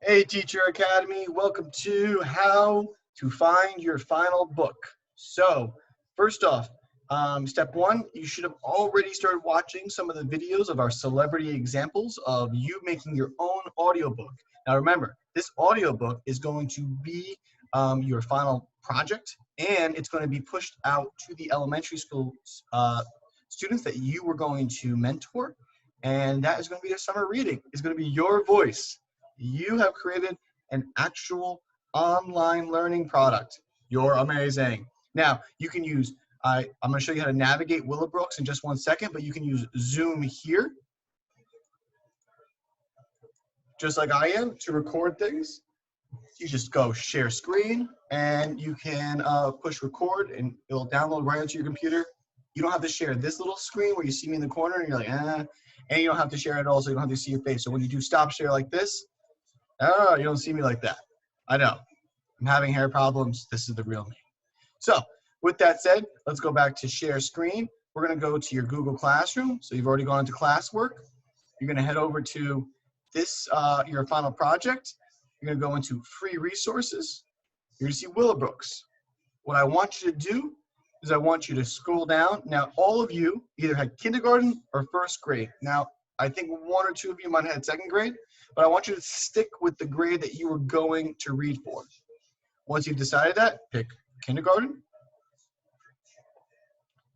Hey Teacher Academy, welcome to How to Find Your Final Book. So first off, step one, you should have already started watching some of the videos of our celebrity examples of you making your own audiobook. Now remember, this audiobook is going to be your final project, and it's going to be pushed out to the elementary school students that you were going to mentor, and that is going to be a summer reading. It's going to be your voice. You have created an actual online learning product. You're amazing. Now, you can use, I'm going to show you how to navigate Willowbrooks in just 1 second, but you can use Zoom here, just like I am, to record things. You just go share screen, and you can push record, and it'll download right onto your computer. You don't have to share this little screen where you see me in the corner, and you're like, and you don't have to share it all, so you don't have to see your face. So when you do stop share like this, oh, you don't see me like that. I know. I'm having hair problems. This is the real me. So with that said, let's go back to share screen. We're going to go to your Google Classroom. So you've already gone into classwork. You're going to head over to this, your final project. You're going to go into free resources. You're going to see Willowbrooks. What I want you to do is I want you to scroll down. Now, all of you either had kindergarten or first grade. Now, I think 1 or 2 of you might have had second grade, but I want you to stick with the grade that you were going to read for. Once you've decided that, pick kindergarten.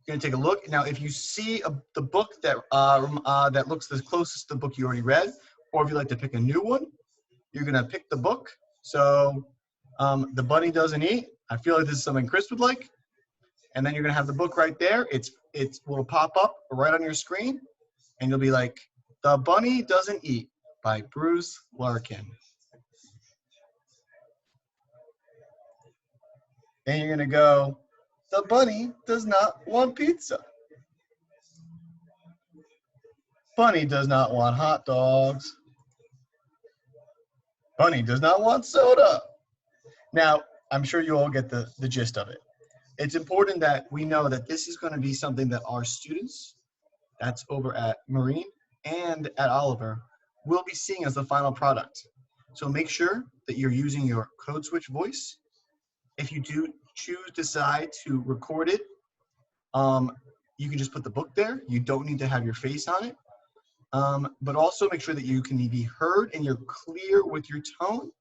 You're going to take a look. Now, if you see the book that that looks the closest to the book you already read, or if you'd like to pick a new one, you're going to pick the book. So The Bunny Doesn't Eat. I feel like this is something Chris would like. And then you're going to have the book right there. It will pop up right on your screen, and you'll be like, The Bunny Doesn't Eat by Bruce Larkin. Then you're going to go, The Bunny Does Not Want Pizza. Bunny does not want hot dogs. Bunny does not want soda. Now, I'm sure you all get the gist of it. It's important that we know that this is going to be something that our students, that's over at Marine and at Oliver, will be seeing as the final product. So make sure that you're using your code switch voice. If you do decide to record it, you can just put the book there. You don't need to have your face on it. But also make sure that you can be heard and you're clear with your tone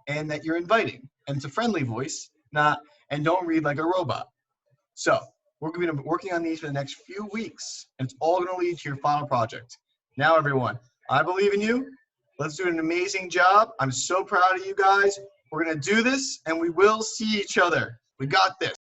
and that you're inviting. And it's a friendly voice, and don't read like a robot. So we're going to be working on these for the next few weeks, and it's all going to lead to your final project. Now, everyone, I believe in you. Let's do an amazing job. I'm so proud of you guys. We're going to do this, and we will see each other. We got this.